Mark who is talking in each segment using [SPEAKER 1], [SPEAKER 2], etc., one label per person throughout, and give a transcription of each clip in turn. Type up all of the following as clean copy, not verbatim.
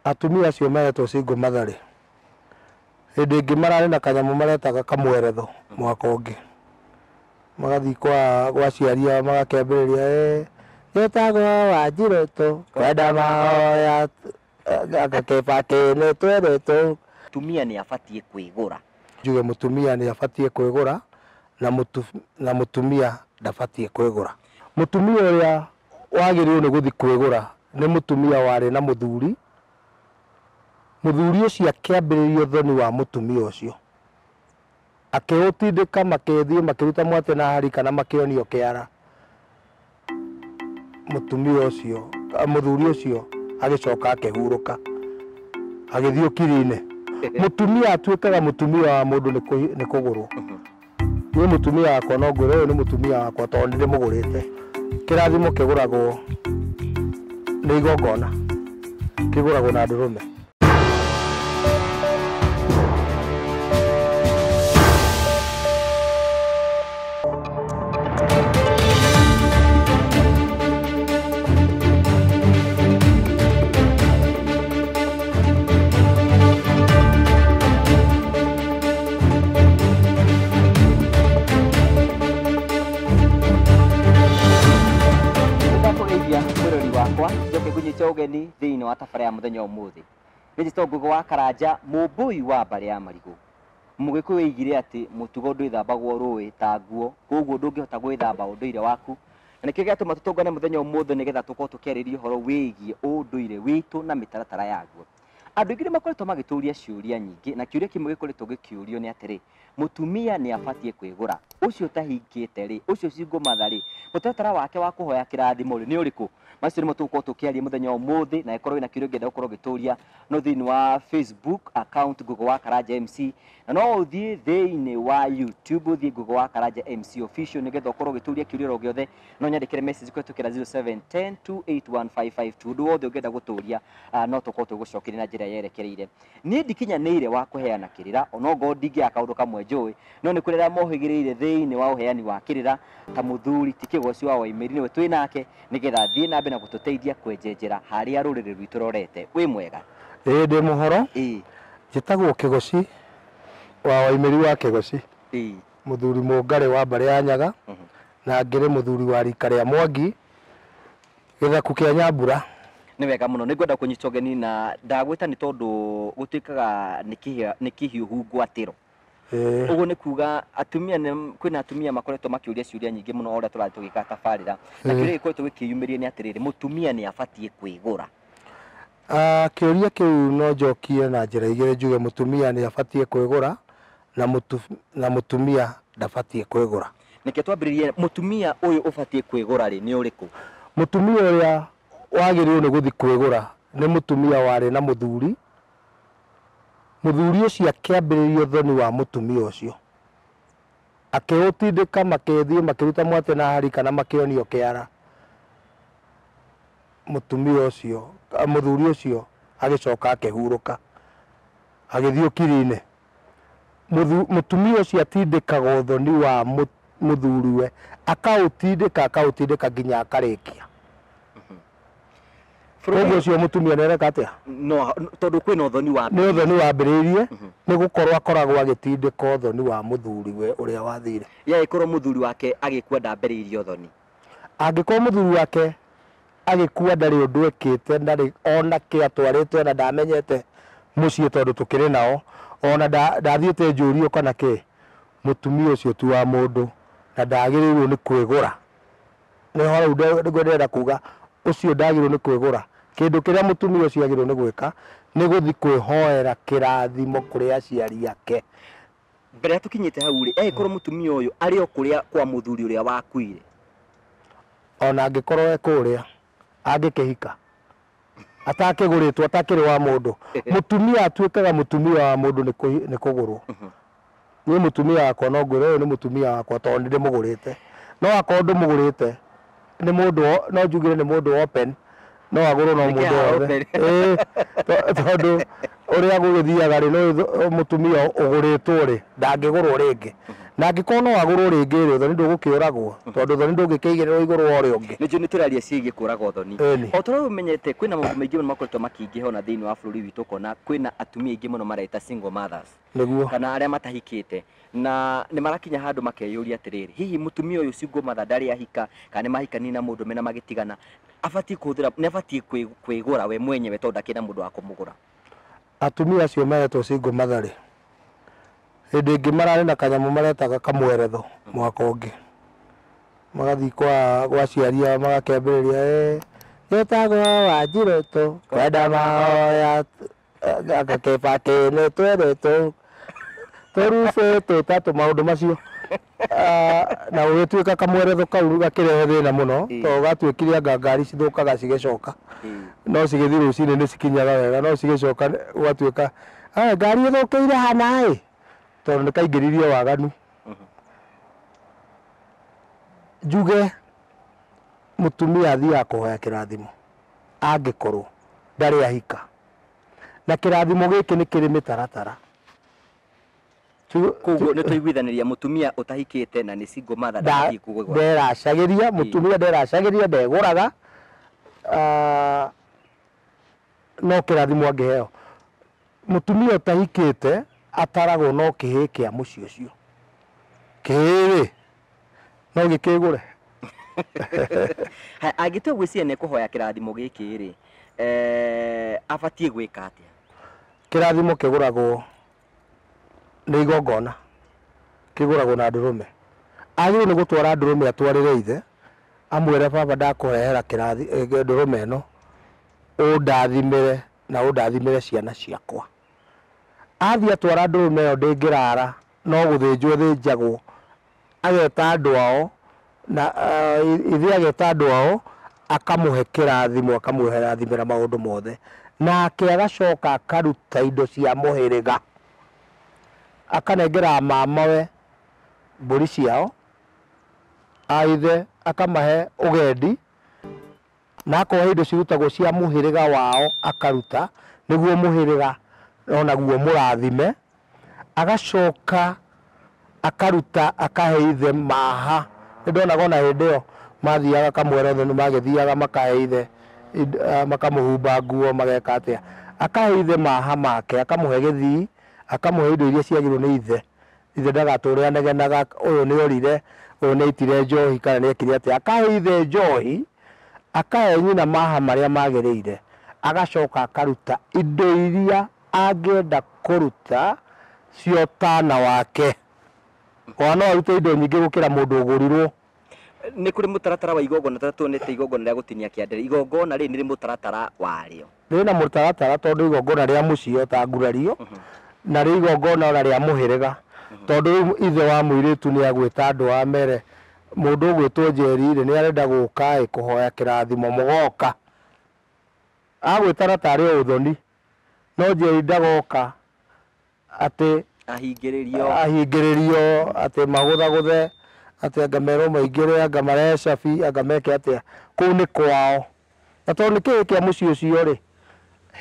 [SPEAKER 1] Atumia acio meretwo single mother rĩ, hĩndĩ ĩngĩ mararĩ na kanyamu maretaga kamweretho mwaka ũngĩ, magathi kwa ciaria magakĩambĩrĩria gĩtagwo Wanjirũ kwenda mahoya gakĩbakĩ nĩ tweretwo.
[SPEAKER 2] Mutumia nĩ abatie kwĩgũra.
[SPEAKER 1] Njuge mutumia nĩ abatie kwĩgũra na mutumia ndabatie kwĩgũra. Mutumia ũrĩa wagĩrĩirwo nĩ gũthi kwĩgũra nĩ mutumia warĩ na mũthuri. Mũthuri ũcio akĩambĩrĩria thoni wa mutumia ũcio, akĩũtindĩka makĩthiĩ makĩruta mwate na hari kana makĩonio kĩara. Mutumia ũcio mũthuri ũcio agĩcoka akĩhurũka agĩthiĩ ũkiri-inĩ. Mutumia atuĩkaga mutumia wa mũndũ nĩ kũgũrwo. Niĩ mutumia wakwa no ngwĩre ũyũ nĩ mutumia wakwa tondũ nĩ ndĩmũgũrĩte. Kĩrathimo kĩgũragwo nĩ igongona, kĩgũragwo na ndũrũme.
[SPEAKER 2] Ugeni thĩinĩ wa tabara ya mũthenya ũmũthĩ. Registrar Ngũgũ wa Karanja, mũmbũi wa mbarĩ ya Marigũ. Mũgĩkũyũ oigire atĩ mũtugo ndwĩthambagwo rũĩ ta nguo, koguo ndũngĩhota gwĩthamba ũndũire waku. Na nĩkĩo gĩatũma tũtũngane mũthenya ũmũthĩ nĩgetha tũkorwo tũkĩarĩrĩria ũhoro wĩgiĩ ũndũire witũ na mĩtaratara yaguo. Andũ aingĩ nĩ makoretwo magĩtũria ciũria nyingĩ, na kĩũria kĩmwe gĩkoretwo gĩkĩũrio nĩ atĩrĩ, mutumia nĩ abatie kwĩgũra, ũcio ũtahingĩte rĩ, ũcio single mother rĩ, mũtaratara wake wa kũhoya kĩrathimo rĩ nĩ ũrĩkũ? Macio nĩmo tũgũkorwo tũkĩaria mũthenya ũmũthĩ, na ĩkorwo ĩna kĩũria ũngĩenda gũkorwo ũgĩtũria no thĩinĩ wa Facebook account Ngũgũ wa Karanja MC, na no ũthiĩ thĩinĩ wa YouTube ũthiĩ Ngũgũ wa Karanja MC official nĩgetha ũkorwo ũgĩtũria kĩũria o gĩothe, no nyandĩkĩre message kũhĩtũkĩra 0710281552. Ũndũ wothe ũngĩenda gũtũria no tũkorwo tũgũcokeria na njĩra yerekereire. Niĩ ndikinyanĩire wa kũheana kĩrĩra, onokorwo ndingĩaga kaũndũ kamwe njũĩ, no nĩ kũrĩ arĩa mohĩgĩrĩire thĩinĩ wa ũheani wa kĩrĩra ta mũthuri ti Kĩgoci wa Waimĩri, nĩwe twĩ nake nĩgetha thiĩ na mbere na gũtũteithia kwenjenjera harĩa rũrĩrĩ rwitũ rorete. Wĩ mwega?
[SPEAKER 1] Ndĩ mũhoro. Njĩtagwo Kĩgoci wa Waimĩri wa Kĩgoci, mũthuri mũngarĩ wa mbarĩ ya Nyaga, na ngĩrĩ mũthuri wa rika rĩa Mwangi gĩthaku kĩa Nyambura.
[SPEAKER 2] Nĩ wega mũno, nĩngwenda kũnyita ũgeni na ndagwĩta nĩ tondũ gũtuĩkaga nĩ kĩhiũhu ngwatĩro. Ũguo nĩ kuga atumia kwĩna atumia makoretwo makĩũria ciũria nyingĩ mũno o ũrĩa tũrathiĩ tũgĩka tabarĩra, na kĩũria gĩkoretwo gĩkĩyumĩria nĩ atĩrĩrĩ, mutumia nĩ abatie kwĩgũra.
[SPEAKER 1] Kĩũria kĩu no njokie na njĩra igĩrĩ, njuge mutumia nĩ abatie kwĩgũra na mutumia ndabatie kwĩgũra.
[SPEAKER 2] Nĩkĩo twambĩrĩrie, mutumia ũyũ ũbatie kwĩgũra rĩ nĩ ũrĩkũ?
[SPEAKER 1] Mutumia ũrĩa wagĩrĩirwo nĩ gũthi kwĩgũra nĩ mutumia warĩ na mũthuri. Mũthuri ũcio akĩambĩrĩria thoni wa mutumia ũcio, akĩũtindĩka makĩthiĩ makĩruta mwate na hari kana makĩonio kĩara. Mutumia ũcio mũthuri ũcio agĩcoka akĩhurũka agĩthiĩ ũkiri-inĩ. Mutumia ũcio atindĩkagwo thoni wa mũthuriwe, akaũtindĩka nginya akarĩkia. Ũguo ũcio mutumia nĩareka atĩa?
[SPEAKER 2] No tondũ kwĩna ũthoni wa
[SPEAKER 1] nĩ ũthoni wambĩrĩirie, nĩ gũkorwo akoragwo agĩtindĩka ũthoni wa mũthuriwe ũrĩa wathire.
[SPEAKER 2] Yagĩkorwo mũthuri wake agĩkua ndambĩrĩirie ũthoni.
[SPEAKER 1] Angĩkorwo mũthuri wake agĩkua ndarĩ ũndũ ekĩte, ndarĩ ona kĩ atwarĩtwo na ndamenyete mũciĩ tondũ tũkĩrĩ nao, ona ndathiĩte njũrio kana kĩ, mutumia ũcio tu wa mũndũ na ndagĩrĩirwo nĩ kwĩgũra. Nĩho rĩu ndĩrenda kuga ũcio ndagĩrĩirwo nĩ kwĩgũra. Kĩndũ kĩrĩa mutumia ũcio agĩrĩirwo nĩ gwĩka nĩ gũthi kwĩhoera kĩrathimo kũrĩ aciari ake.
[SPEAKER 2] Mbere ya tũkinyĩte hau rĩ, agĩkorwo mutumia ũyũ arĩ o kũrĩa kwa mũthuri ũrĩa wakuire,
[SPEAKER 1] ona angĩkorwo kũrĩa angĩkĩhika atakĩgũrĩtwo atakĩrĩ wa mũndũ, mutumia atuĩkaga mutumia wa mũndũ nĩ kũgũrwo. Niĩ mutumia wakwa no ngwĩre ũyũ nĩ mutumia wakwa tondũ nĩ ndĩmũgũrĩte. No akorwo ndũmũgũrĩte nĩ mũndũ, no njugire nĩ mũndũ open, no agũrwo no mũndũ wothe. Tondũ ũrĩa gũgĩthiaga rĩ, no mutumia ũgũrĩtwo rĩ ndangĩgũrwo rĩngĩ. na angĩkorwo no agũrwo rĩngĩ rĩ ũthoni ndũgũkĩũragwo tondũ ũthoni ndũngĩkĩigĩrĩrwo igũrũ wa ũrĩa ũngĩ.
[SPEAKER 2] Nĩnjũ nĩtũraria ciĩgiĩ kũraga ũthoni. O tũrĩa ũmenyete kwĩna maũndũ maingĩ mũno makoretwo makĩingĩha ona thĩinĩ wa bũrũri witũ kona kwĩna atumia aingĩ mũno mareta single mothers.
[SPEAKER 1] Nĩguo.
[SPEAKER 2] Kana arĩa matahikĩte na nĩ marakinya handũ makeyũria atĩrĩrĩ, hihi mũtumia ũyũ single mother ndarĩ ahika kana nĩ mahikania na mũndũ mena magĩtigana, abatiĩ kũhũthĩra nĩ abatiĩ kwĩgũra we mwenyewe tondũ ndakĩrĩ na mũndũ wa kũmũgũra.
[SPEAKER 1] Atumia acio maretwo single mother rĩ, hĩndĩ ĩngĩ mararĩ na kanyamũ maretaga kamweretho mwaka ũngĩ, magathiĩ gwa aciari magakĩambĩrĩria gĩtagwo Wanjirũ kwenda mahoya gakĩbakĩ tweretwo tũrucĩtwo tatũ maũndũ macio na gũgĩtuĩka kamweretho kau gakĩrehe thĩna mũno tondũ gatuĩkire anga ngari cithũkaga cigĩcoka no cigĩthiĩ rũcinĩ nĩ cikinyaga wega no cigĩcoka gwatuĩka ngari ĩthũkĩire hana ĩ tondũ nĩ kaingĩririe waganu. Njuge mũtumia athiaga kũhoya kĩrathimo angĩkorwo ndarĩ ahika na kĩrathimo gĩkĩ nĩ kĩrĩ mĩtaratara.
[SPEAKER 2] Koguo nĩ tũiguithanĩria mũtumia ũtahikĩte na nĩ single mother ndathiĩ kũgũra.
[SPEAKER 1] Nderacagĩria mũtumia nderacagĩria ndegũraga no kĩrathimo angĩheo. Mũtumia ũtahikĩte ataragwo no kĩhĩ kĩa mũciĩ ũcio. Kĩhĩ no gĩkĩgũre.
[SPEAKER 2] Angĩtua gwĩciria nĩ kũhoya kĩrathimo gĩkĩ rĩ abatiĩ gwĩka atĩa?
[SPEAKER 1] Kĩrathimo kĩgũragwo nĩ igongona, kĩgũragwo na ndũrũme. Agĩrĩirwo nĩ gũtwara ndũrũme atwarĩre ithe amwĩre baba ndakũhehera ndũrũme ĩno ũndathimĩre na ũndathimĩre ciana ciakwa. Athiĩ atwara ndũrũme ĩyo ndĩngĩrara no gũthĩnjwo thĩnjagwo, ageta andũ ao na ithe ageta andũ ao akamũhe kĩrathimo akamwĩrathimĩra maũndũ mothe nake agacoka akaruta indo cia mũhĩrĩga akanengera mamawe mbũri ciao aithe akamahe ũgendi na akohe indo cirutagwo cia mũhĩrĩga wao akaruta nĩguo mũhĩrĩga onaguo mũrathime, agacoka akaruta akahe ithe maha. Nĩndonaga ona hĩndĩ ĩyo mathiaga kamweretho nĩ magĩthiaga makahe ithe makamũhumba nguo mageka atĩa, akahe ithe maha make akamũhe gĩthii akamũhe indo iria ciagĩrwo nĩ ithe. Ithe ndagatũre anegenaga ũyũ nĩ orire ũyũ nĩ aitire njohi kana nĩ ekire atĩa, akahe ithe njohi akahe nyina maha marĩa magĩrĩire agacoka akaruta indo iria angĩenda kũruta cio tana wake. Wana arute indo nyingĩ gũkĩra mũndũ ũgũrirwo.
[SPEAKER 2] Nĩ kũrĩ mũtaratara wa igongona tuonete igongona rĩa gũtinia kĩande. Igongona rĩ nĩ mũtaratara warĩo.
[SPEAKER 1] Rĩna mũtaratara tondũ igongona rĩa mũciĩ ta ngurario na rĩ igongona ona rĩa mũhĩrĩga tondũ ithe wa mũirĩtu nĩ agwĩta andũ a mere mũndũ ũgwĩtwo Njeri nĩ arenda gũka kũhoya kĩrathimo mũgoka agwĩtana tarĩ ũthoni no Njeri ndagoka atĩ ahingĩrĩrio atĩ magũthagũthe atĩ anga merwo maingĩre anga marecabi anga meke atĩa. Kũu nĩ kwao na tondũ nĩ kĩhĩ kĩa mũciĩ ũcio rĩ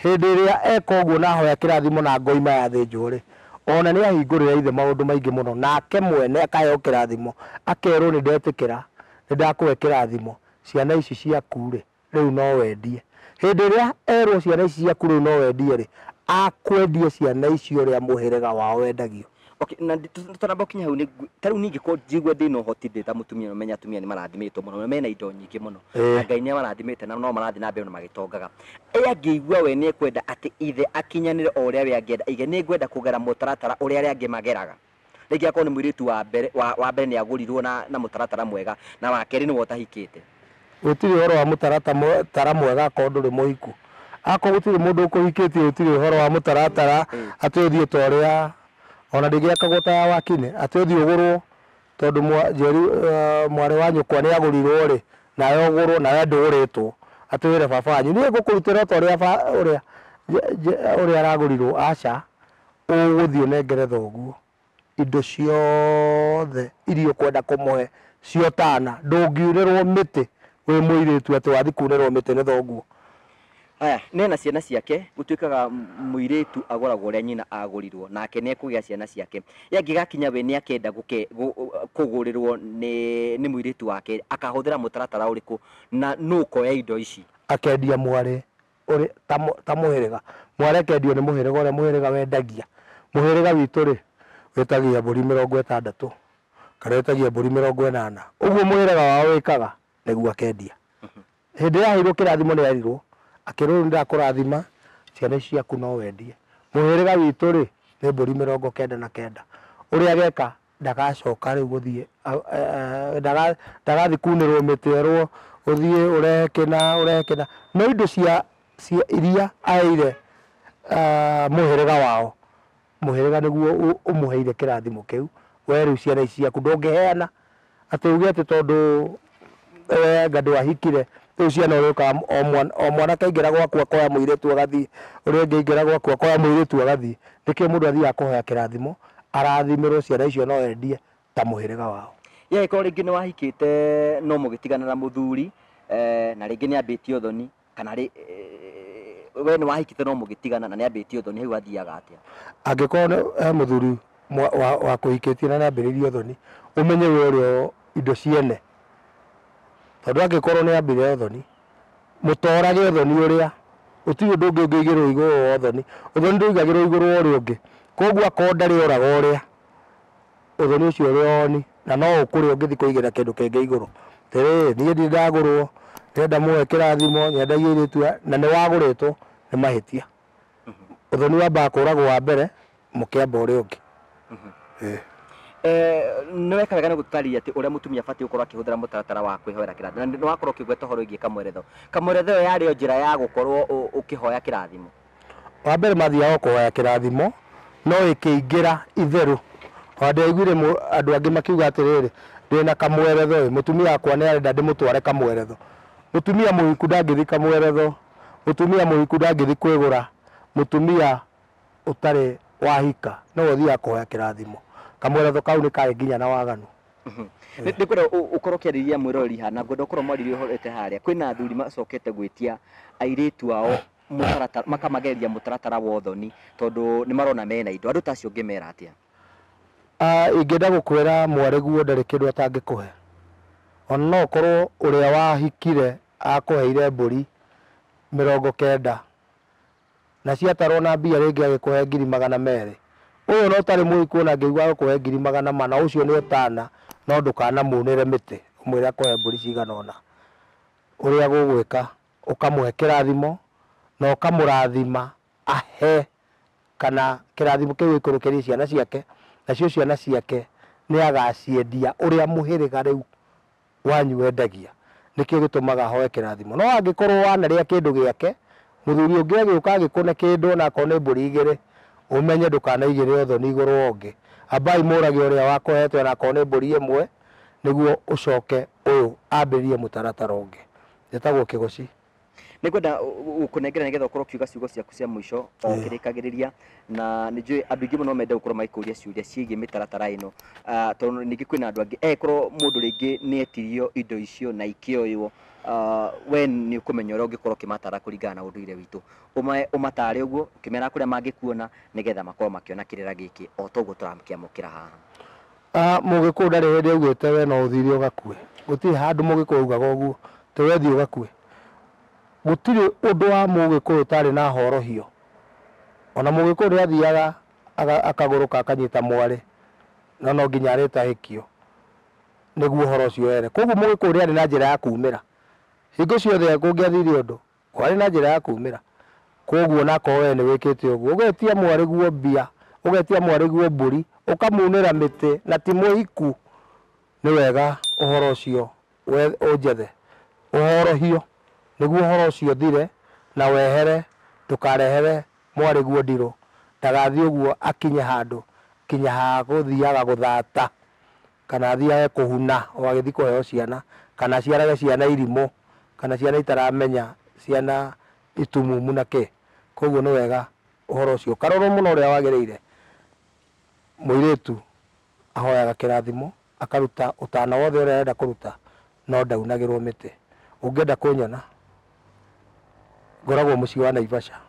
[SPEAKER 1] hĩndĩ ĩrĩa eka ũguo na ahoya kĩrathimo na ngoima yathĩnjwo rĩ ona nĩ ahingũrĩra ithe maũndũ maingĩ mũno nake mwene akaheo kĩrathimo akerwo nĩ ndetĩkĩra nĩ ndakũhe kĩrathimo ciana ici ciaku rĩ rĩu no wendie. Hĩndĩ ĩrĩa erwo ciana ici ciaku rĩu no wendie rĩ akwendie ciana icio ũrĩa mũhĩrĩga wao wendagio.
[SPEAKER 2] Okay, na tũtamba kinya hau nĩ tarĩu ningĩ ko njigua ndĩ no hoti ndĩ ta mũtumia no menya atumia nĩ marathimĩtwo mũno na mena indo nyingĩ mũno na Ngai nĩ marathimĩte na no marathiĩ na mbere magĩtongaga. Angĩigua we nĩ kwenda atĩ ithe akinyanĩre o ũrĩa we angĩenda ige nĩ ngwenda kũgera mũtaratara ũrĩa arĩa angĩ mageraga. Rĩngĩ akorwo nĩ mũirĩtu wa mbere nĩ agũrirwo na mũtaratara mwega na wa kerĩ nĩ wotahikĩte.
[SPEAKER 1] Gũtirĩ ũhoro wa mũtaratara mwega akorwo ndũrĩ mũhiku. Akorwo gũtirĩ mũndũ ũkũhikĩtie gũtirĩ ũhoro wa mũtaratara atĩ ũthiĩ ta ũrĩa ona ndĩgĩakagwo ta ya wakinĩ atĩ ũthiĩ ũgũrwo tondũ Njeri mwarĩ wa nyũkwa nĩ agũrirwo rĩ nawe ũgũrwo nawe ndũgũrĩtwo atĩ wĩre baba wanyu niĩ ngũkũrutĩra ta ũrĩa aragũrirwo. Aca ũgũthiĩ ũnengere thoguo indo ciothe iria ũkwenda kũmũhe cio tana ndũngiurĩrwo mĩtĩ wĩ mũirĩtu atĩ wathi kunĩrwo mĩtĩ nĩ thoguo.
[SPEAKER 2] Aya nena ciana ciake gutuikaga muiritu agoragwo uria nyina agurirwo nake ne kugia ciana ciake yangigakinya we ni akenda kugurirwo ni muiritu wake akahuthira mutaratara uriku na nuko ya indo ici
[SPEAKER 1] akendia mware uri ta muhiriga mware akendio ni muhiriga uria muhiriga wendagia muhiriga witu ri wetagia mburi 60 kana wetagia mburi 80 uguo muhiriga wao wikaga niguo akendia hindi ya hiru kirathimo ni arirwo akirwo ndakurathima ciana ciaku no wendie muhiriga witu ri ni mburi 99 uria ageka ndagacoka riu guthie ndagathi kunirwo miterwo uthie urehekena no indo cia iria aire muhiriga wao muhiriga niguo umuheire kirathimo kiu we riu ciana ciaku ndongeheana ati uge ati tondu ngadu ahikire tu ciana uruka o mwana kaingira gwakwa koya muiritu agathi uria ngeingera gwakwa koya muiritu agathi nikio mundu athia akuhoya kirathimo arathimirwo ciana icio no endie ta muhiriga wao
[SPEAKER 2] ye ko ringi ni wahikite no mugitigana na muthuri na ringi ni ambitio thoni kana ri we ni wahikite no mugitigana na ni ambitio thoni hiu athiaga atia
[SPEAKER 1] angikoro muthuri wa kuhikitie na ambiririo thoni umenye we rio indo ciene tondu angikoro ni ambire thoni mutorage thoni uria utiyo ndungi ngigirwo iguru thoni uthoni ndugagirwo iguru uri ungi koguo akonda ri oraga uria uthoni ucio uri oni na no ukuri ungithi kuigira kindu kenge iguru ni ndi ndagurwo ndenda muhe kirathimo nyendagia iritu na ni waguritwo ni mahitia uthoni wamba kuragwo wa mbere mukiamba uri ungi
[SPEAKER 2] ni weka wega ni gutari ati uria mutumia fati ukorwo akihuthira mutaratara wa kwihoera kirathimo na ni wakorwo kigweta horo ingi kamweretho yari o njira ya gukorwo ukihoya kirathimo
[SPEAKER 1] wa mbere mathia kuhoya kirathimo no ikiingira itheru wande aiguire andu angi makiuga atiriri ndina kamweretho mutumia wakwa ni arenda ndimutware kamweretho mutumia muhiku ndangithi kamweretho mutumia muhiku ndangithi kwigura mutumia utari wahika no uthia kuhoya kirathimo kamweretho kau ni kari nginya na waganu
[SPEAKER 2] ni kwenda ukorwo kiariria mwirori hana ngwenda ukorwo mwaririe horete haria kwina athuri macokete gwitia airitu wao mutaratara makamageria mutaratara wa uthoni tondu ni marona mena indo andu tacio ngimera atia ingenda gukwira mwareguo ndari kindu atangikuhe ona no korwo uria wahikire akuheire mburi 90 na ciatarwo na mbia ringi agikuhe 200,000 uyu no tari muhiku na ngigwa gukuhe 400,000 ucio ni utana no ndukana munire miti umwira kuhe mburi cigana ona uria gugwika ukamuhe kirathimo no kamurathima ahe kana kirathimo kiu ikurukiria ciana ciake na cio ciana ciake ni agaciendia uria muhiriga riu wanyu wendagia nikio gitumaga hoe kirathimo no angikorwo wanaria kindu giake muthuri ungi agiuka agikune kindu na akone mburi igire umenye ndukanaigire uthoni iguru onge abai murage uria wakohetwe na akone mburi imwe niguo ucoke uyu ambirie mutaratara onge etagwo kigoci ni kwenda ukunengera nigetha ukorwo kiuga ciugo ciaku cia mwisho o kirikagiriria na nijui andu ingi muno mende gukorwo maikuria ciuria ciigi mitaratara ino tondu ningi kwina andu angi korwo mundu ringi ni etirio indo icio na ikioywo we ni ukumenya uria ungikorwo kimatara kuringana na unduire witu umatare uguo kimera kuria mangikuona nigetha makorwo makiona kirira giki o toguo turakiamukira haha
[SPEAKER 1] mugiku ndari hindi augite we no uthiri ugakue gutiri handu mugiku ugaga uguo tewethi ugakue gutiri undu wa mugiku utari na horohio ona mugiku ri athiaga akaguruka akanyita mwari no nginya arita hikio niguo horo cio ere koguo mugiku ri ari na njira ya kumira hingo ciothe kungiathiri undu wari na njira ya kumira koguo nako we ni wikite uguo ugetia mwari guo mbia ugetia mwari guo mburi ukamunira miti na ti muhiku ni wega uhoro ucio we unjethe uhorohio niguo uhoro ucio thire na wehere tukarehere mwari guo ndiro ndagathi uguo akinye handu kinya ha guthiaga guthata kana athiage kuhuna o agithi kuheo ciana kana ciarage ciana irimo kana ciana itaramenya ciana itumumu nake koguo ni wega uhoro ucio karoro muno uria wagirire muiritu ahoyaga kirathimo akaruta utana wothe uria arenda kuruta no ndaunagirwo miti ungienda kunyona ngoragwo muciĩ wa Naivasha.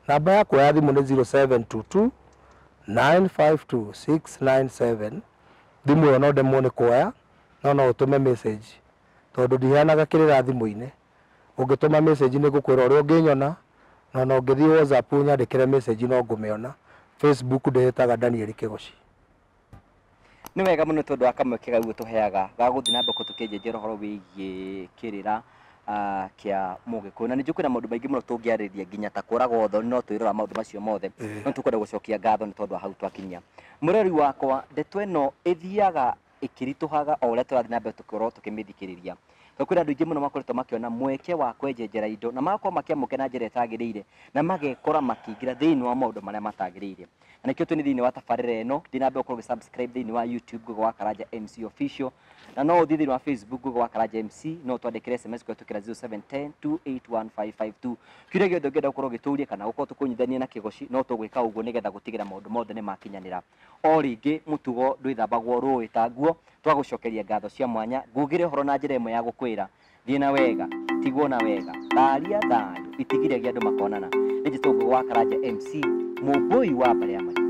[SPEAKER 1] Namba yakwa ya thimũ nĩ 0722 952 697. Thimũ ĩyo no ndemwo nĩ kuoya, no ũtũme message tondũ ndiheanaga kĩrĩra thimũ-inĩ. Ũngĩtũma message nĩ ngũkwĩra ũrĩa ũngĩnyona, no ũngĩthiĩ WhatsApp nyandĩkĩre message no ngũmĩona. Facebook ndĩhĩtaga Daniel Kĩgoci.
[SPEAKER 2] Nĩ wega mũno tondũ wa kamwe kega guo tũheaga ga gũthiĩ na mbere tũkĩnjenjera ũhoro wĩgiĩ kĩrĩra kĩa Mũgĩkũyũ. Na nĩ njũĩ kwĩna maũndũ maingĩ mũno tũngĩarĩrĩria nginya ta kũragwo thoni, no twĩrora maũndũ macio mothe, no tũkwenda gũcokia ngatho nĩ tondũ wa hau twakinya. Mũrori wakwa, ndeto ĩno ĩthiaga ĩkĩritũhaga o ũrĩa tũrathiĩ na mbere tũkorwo tũkĩmĩthikĩrĩria. Tondũ kwĩna andũ aingĩ mũno makoretwo makĩona mweke wa kwenjenjera indo na magakorwo makĩamũkĩra na njĩra ĩtagĩrĩire na magekora makĩingĩra thĩinĩ wa maũndũ marĩa matagĩrĩire. Na nĩkĩo twĩ thĩinĩ wa tabarĩra ĩno, thiĩ na mbere ũkorwo ũgĩ-subscribe thĩinĩ wa YouTube Ngũgĩ wa Karanja MC Official, na no ũthiĩ thĩinĩ wa Facebook Ngũgĩ wa Karanja MC, no twandĩkĩre SMS kũhĩtũkĩra 0710281552. Kĩũria gĩothe ũngĩenda gũkorwo ũgĩtũũria kana gũkorwo tũkũnyithania na Kĩgoci, no tũgwĩka ũguo nĩgetha gũtigĩra maũndũ mothe nĩ makinyanĩra. O rĩngĩ mũtugo ndwĩthambagwo rũĩ ta nguo, twagũcokeria ngatho cia mwanya. Ngugĩre ũhoro na njĩra ĩmwe ya gũkwĩra thiĩ na wega, tigwo na wega, tharia thayũ, itigiragia andũ makonana. Nĩ njĩtwo Ngũgĩ wa Karanja MC, mũmbũi wa Mbarĩ ya Marigũ.